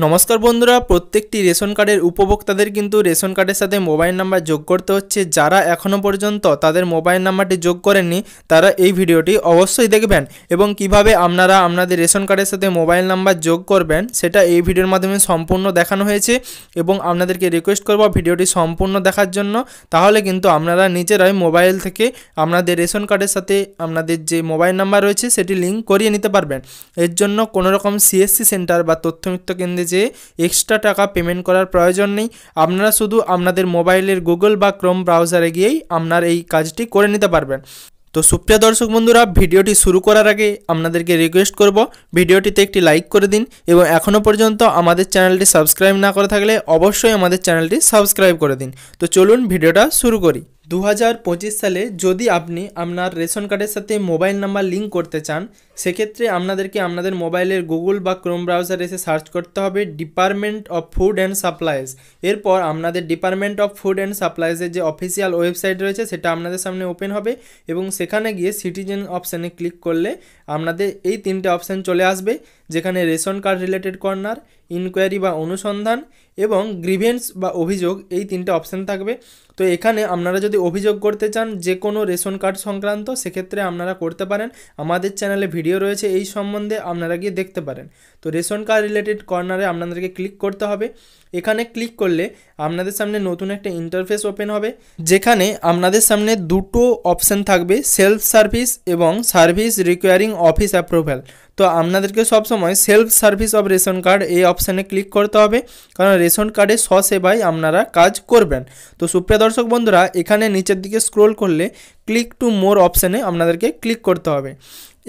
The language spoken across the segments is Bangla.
নমস্কার বন্ধুরা, প্রত্যেকটি রেশন কার্ডের উপভোক্তাদের কিন্তু রেশন কার্ডের সাথে মোবাইল নাম্বার যোগ করতে হচ্ছে। যারা এখনও পর্যন্ত তাদের মোবাইল নাম্বারটি যোগ করেননি তারা এই ভিডিওটি অবশ্যই দেখবেন এবং কিভাবে আপনারা আপনাদের রেশন কার্ডের সাথে মোবাইল নাম্বার যোগ করবেন সেটা এই ভিডিওর মাধ্যমে সম্পূর্ণ দেখানো হয়েছে এবং আপনাদেরকে রিকোয়েস্ট করব ভিডিওটি সম্পূর্ণ দেখার জন্য। তাহলে কিন্তু আপনারা নিজেরাই মোবাইল থেকে আপনাদের রেশন কার্ডের সাথে আপনাদের যে মোবাইল নাম্বার রয়েছে সেটি লিঙ্ক করিয়ে নিতে পারবেন। এর জন্য কোনোরকম সিএসসি সেন্টার বা তথ্যমিত্র কেন্দ্রে যে এক্সট্রা টাকা পেমেন্ট করার প্রয়োজন নেই। আপনারা শুধু আপনাদের মোবাইলের গুগল বা ক্রোম ব্রাউজারে গিয়েই আপনার এই কাজটি করে নিতে পারবেন। তো সুপ্রিয় দর্শক বন্ধুরা, ভিডিওটি শুরু করার আগে আপনাদেরকে রিকোয়েস্ট করব ভিডিওটিতে একটি লাইক করে দিন এবং এখনও পর্যন্ত আমাদের চ্যানেলটি সাবস্ক্রাইব না করে থাকলে অবশ্যই আমাদের চ্যানেলটি সাবস্ক্রাইব করে দিন। তো চলুন ভিডিওটা শুরু করি। 2025 সালে যদি আপনি আপনার রেশন কার্ডের সাথে মোবাইল নাম্বার লিঙ্ক করতে চান সেক্ষেত্রে আপনাদেরকে আপনাদের মোবাইলের গুগল বা ক্রোম ব্রাউজারে এসে সার্চ করতে হবে department of food and supplies. এরপর আপনাদের ডিপার্টমেন্ট অফ ফুড অ্যান্ড সাপ্লাইজের যে অফিসিয়াল ওয়েবসাইট রয়েছে সেটা আপনাদের সামনে ওপেন হবে এবং সেখানে গিয়ে সিটিজেন অপশানে ক্লিক করলে আপনাদের এই তিনটে অপশান চলে আসবে, যেখানে ration card related corner, inquiry বা অনুসন্ধান এবং গ্রিভেন্স বা অভিযোগ, এই তিনটে অপশান থাকবে। তো এখানে আপনারা যদি অভিযোগ করতে চান যে কোনো রেশন কার্ড সংক্রান্ত সেক্ষেত্রে আপনারা করতে পারেন। আমাদের চ্যানেলে ভিডিও রয়েছে এই সম্বন্ধে, আপনারা গিয়ে দেখতে পারেন। তো রেশন কার্ড রিলেটেড কর্নারে আপনাদেরকে ক্লিক করতে হবে। এখানে ক্লিক করলে আপনাদের সামনে নতুন একটা ইন্টারফেস ওপেন হবে, যেখানে আপনাদের সামনে দুটো অপশান থাকবে, সেলফ সার্ভিস এবং সার্ভিস রিকোয়ারিং অফিস অ্যাপ্রুভ্যাল। তো আপনাদেরকে সবসময় self service of ration card এই অপশানে ক্লিক করতে হবে, কারণ রেশন কার্ডে স্বসেবায় আপনারা কাজ করবেন। তো সুপ্রিয় দর্শক বন্ধুরা, এখানে নিচের দিকে স্ক্রোল করলে ক্লিক টু মোর অপশানে আপনাদেরকে ক্লিক করতে হবে।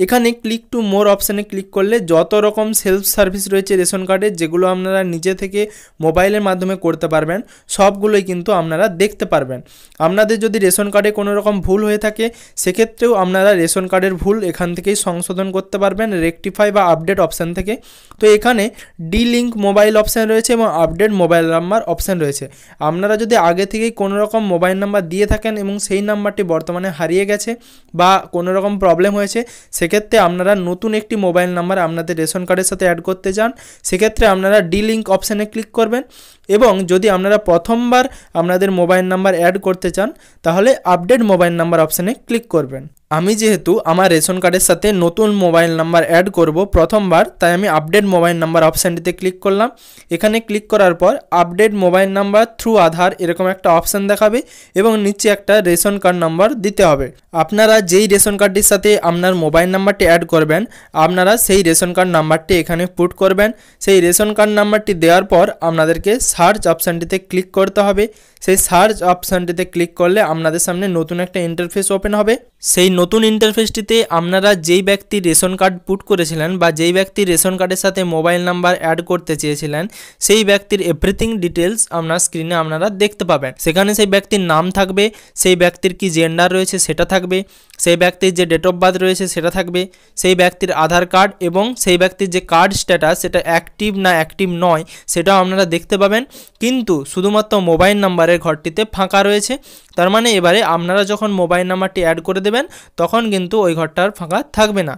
এখানে ক্লিক টু মোর অপশানে ক্লিক করলে যত রকম সেলফ সার্ভিস রয়েছে রেশন কার্ডে, যেগুলো আপনারা নিজে থেকে মোবাইলের মাধ্যমে করতে পারবেন, সবগুলোই কিন্তু আপনারা দেখতে পারবেন। আপনাদের যদি রেশন কার্ডে কোনো রকম ভুল হয়ে থাকে সেক্ষেত্রেও আপনারা রেশন কার্ডের ভুল এখান থেকেই সংশোধন করতে পারবেন রেকটিফাই বা আপডেট অপশান থেকে। তো এখানে ডি লিঙ্ক মোবাইল অপশান রয়েছে এবং আপডেট মোবাইল নাম্বার অপশান রয়েছে। আপনারা যদি আগে থেকেই কোনো রকম মোবাইল নাম্বার দিয়ে থাকেন এবং সেই নাম্বারটি বর্তমানে হারিয়ে গেছে বা কোনো রকম প্রবলেম হয়েছে, সেক্ষেত্রে আপনারা নতুন একটি মোবাইল নাম্বার আপনাদের রেশন কার্ডের সাথে অ্যাড করতে চান, সেক্ষেত্রে আপনারা ডি লিঙ্ক অপশানে ক্লিক করবেন। এবং যদি আপনারা প্রথমবার আপনাদের মোবাইল নাম্বার অ্যাড করতে চান তাহলে আপডেট মোবাইল নাম্বার অপশানে ক্লিক করবেন। আমি যেহেতু আমার রেশন কার্ডের সাথে নতুন মোবাইল নাম্বার অ্যাড করব প্রথমবার, তাই আমি আপডেট মোবাইল নাম্বার অপশানটিতে ক্লিক করলাম। এখানে ক্লিক করার পর আপডেট মোবাইল নাম্বার থ্রু আধার এরকম একটা অপশান দেখাবে এবং নিচে একটা রেশন কার্ড নাম্বার দিতে হবে। আপনারা যেই রেশন কার্ডটির সাথে আপনার মোবাইল নাম্বারটি অ্যাড করবেন আপনারা সেই রেশন কার্ড নাম্বারটি এখানে পুট করবেন। সেই রেশন কার্ড নাম্বারটি দেওয়ার পর আপনাদেরকে সার্চ অপশানটিতে ক্লিক করতে হবে। সেই সার্চ অপশানটিতে ক্লিক করলে আপনাদের সামনে নতুন একটা ইন্টারফেস ওপেন হবে। সেই নতুন ইন্টারফেসটিতে আপনারা যেই ব্যক্তির রেশন কার্ড পুট করেছিলেন বা যেই ব্যক্তির রেশন কার্ডের সাথে মোবাইল নাম্বার অ্যাড করতে চেয়েছিলেন সেই ব্যক্তির এভরিথিং ডিটেলস আপনার স্ক্রিনে আপনারা দেখতে পাবেন। সেখানে সেই ব্যক্তির নাম থাকবে, সেই ব্যক্তির কি জেন্ডার রয়েছে সেটা থাকবে, সেই ব্যক্তির যে ডেট অফ বার্থ রয়েছে সেটা থাকবে, সেই ব্যক্তির আধার কার্ড এবং সেই ব্যক্তির যে কার্ড স্ট্যাটাস সেটা অ্যাক্টিভ না অ্যাক্টিভ নয় সেটাও আপনারা দেখতে পাবেন। কিন্তু শুধুমাত্র মোবাইল নাম্বারের ঘরটিতে ফাঁকা রয়েছে। তার মানে এবারে আপনারা যখন মোবাইল নাম্বারটি অ্যাড করে দেবেন তখন কিন্তু ওই ঘরটার ফাঁকা থাকবে না।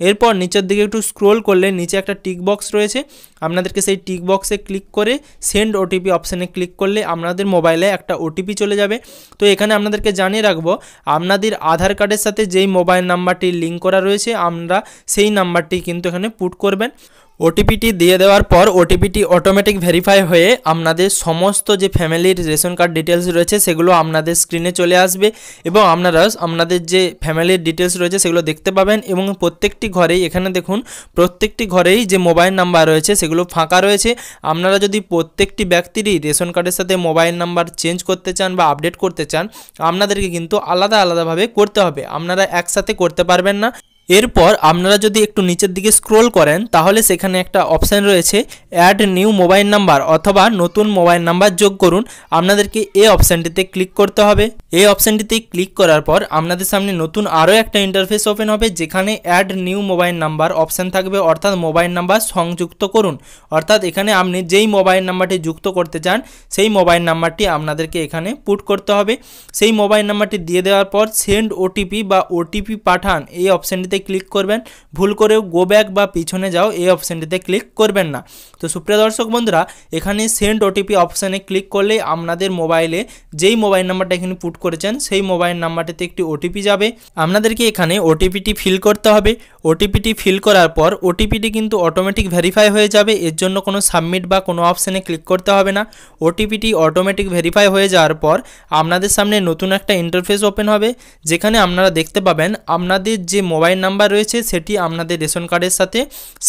এরপর নিচের দিকে একটু স্ক্রোল করলে নিচে একটা টিক বক্স রয়েছে, আপনাদেরকে সেই টিক বক্সে ক্লিক করে সেন্ড ওটিপি অপশানে ক্লিক করলে আপনাদের মোবাইলে একটা ওটিপি চলে যাবে। তো এখানে আপনাদেরকে জানিয়ে রাখবো আপনাদের আধার কার্ডের সাথে যেই মোবাইল নাম্বারটি লিঙ্ক করা রয়েছে আমরা সেই নাম্বারটি কিন্তু এখানে পুট করবেন। ওটিপিটি দিয়ে দেওয়ার পর ওটিপিটি অটোমেটিক ভেরিফাই হয়ে আপনাদের সমস্ত যে ফ্যামিলির রেশন কার্ড ডিটেলস রয়েছে সেগুলো আপনাদের স্ক্রিনে চলে আসবে এবং আপনারা আপনাদের যে ফ্যামিলির ডিটেলস রয়েছে সেগুলো দেখতে পাবেন। এবং প্রত্যেকটি ঘরেই এখানে দেখুন প্রত্যেকটি ঘরেই যে মোবাইল নাম্বার রয়েছে সেগুলো ফাঁকা রয়েছে। আপনারা যদি প্রত্যেকটি ব্যক্তিরই রেশন কার্ডের সাথে মোবাইল নাম্বার চেঞ্জ করতে চান বা আপডেট করতে চান আপনাদেরকে কিন্তু আলাদা আলাদাভাবে করতে হবে, আপনারা একসাথে করতে পারবেন না। এরপর আপনারা যদি একটু নিচের দিকে স্ক্রোল করেন তাহলে সেখানে একটা অপশান রয়েছে অ্যাড নিউ মোবাইল নাম্বার অথবা নতুন মোবাইল নাম্বার যোগ করুন। আপনাদেরকে এই অপশানটিতে ক্লিক করতে হবে। এই অপশানটিতে ক্লিক করার পর আপনাদের সামনে নতুন আরও একটা ইন্টারফেস ওপেন হবে, যেখানে add new mobile number option থাকবে, অর্থাৎ মোবাইল নাম্বার সংযুক্ত করুন। অর্থাৎ এখানে আপনি যেই মোবাইল নাম্বারটি যুক্ত করতে চান সেই মোবাইল নাম্বারটি আপনাদেরকে এখানে পুট করতে হবে। সেই মোবাইল নাম্বারটি দিয়ে দেওয়ার পর সেন্ড ওটিপি বা ওটিপি পাঠান এই অপশানটিতে অপশানটিতে ক্লিক করবেন, ভুল করেও গো ব্যাক বা পিছনে যাও এই অপশানটিতে ক্লিক করবেন না। তো সুপ্রিয় দর্শক বন্ধুরা, এখানে সেন্ড ওটিপি অপশানে ক্লিক করলেই আপনাদের মোবাইলে যেই মোবাইল নাম্বারটা এখানে পুট করেছেন সেই মোবাইল নাম্বারটিতে একটি ওটিপি যাবে। আপনাদেরকে এখানে ওটিপিটি ফিল করতে হবে। ওটিপিটি ফিল করার পর ওটিপিটি কিন্তু অটোমেটিক ভেরিফাই হয়ে যাবে, এর জন্য কোনো সাবমিট বা কোনো অপশানে ক্লিক করতে হবে না। ওটিপিটি অটোমেটিক ভেরিফাই হয়ে যাওয়ার পর আপনাদের সামনে নতুন একটা ইন্টারফেস ওপেন হবে, যেখানে আপনারা দেখতে পাবেন আপনাদের যে মোবাইল নাম্বার রয়েছে সেটি আপনাদের রেশন কার্ডের সাথে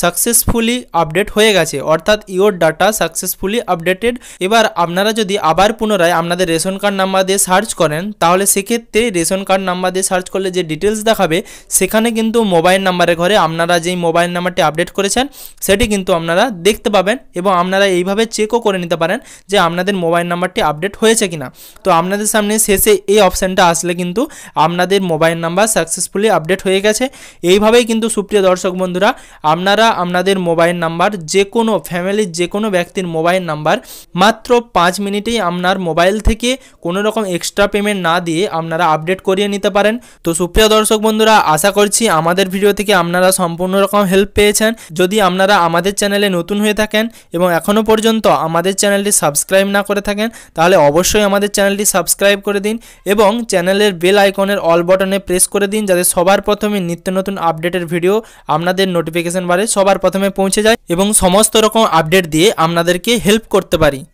সাকসেসফুলি আপডেট হয়ে গেছে, অর্থাৎ ইওর ডাটা সাকসেসফুলি আপডেটেড। এবার আপনারা যদি আবার পুনরায় আপনাদের রেশন কার্ড নাম্বার দিয়ে সার্চ করেন, তাহলে সেক্ষেত্রে রেশন কার্ড নাম্বার দিয়ে সার্চ করলে যে ডিটেলস দেখাবে সেখানে কিন্তু মোবাইল নাম্বারের ঘরে আপনারা যেই মোবাইল নাম্বারটি আপডেট করেছেন সেটি কিন্তু আপনারা দেখতে পাবেন, এবং আপনারা এইভাবে চেকও করে নিতে পারেন যে আপনাদের মোবাইল নাম্বারটি আপডেট হয়েছে কিনা। তো আপনাদের সামনে শেষে এই অপশানটা আসলে কিন্তু আপনাদের মোবাইল নাম্বার সাকসেসফুলি আপডেট হয়ে গেছে। এইভাবেই কিন্তু সুপ্রিয় দর্শক বন্ধুরা, আপনারা আপনাদের মোবাইল নাম্বার যে কোনো ফ্যামিলির যে কোনো ব্যক্তির মোবাইল নাম্বার মাত্র 5 মিনিটেই আপনার মোবাইল থেকে কোনো রকম এক্সট্রা পেমেন্ট না দিয়ে আপনারা আপডেট করিয়ে নিতে পারেন। তো সুপ্রিয় দর্শক বন্ধুরা, আশা করছি আমাদের ভিডিও থেকে আপনারা সম্পূর্ণ রকম হেল্প পেয়েছেন। যদি আপনারা আমাদের চ্যানেলে নতুন হয়ে থাকেন এবং এখনও পর্যন্ত আমাদের চ্যানেলটি সাবস্ক্রাইব না করে থাকেন, তাহলে অবশ্যই আমাদের চ্যানেলটি সাবস্ক্রাইব করে দিন এবং চ্যানেলের বেল আইকনের অল বাটনে প্রেস করে দিন, যাতে সবার প্রথমে নিত্য নতুন আপডেটের ভিডিও আপনাদের নোটিফিকেশন বারে সবার প্রথমে পৌঁছে যায় এবং সমস্ত রকম আপডেট দিয়ে আপনাদেরকে হেল্প করতে পারি।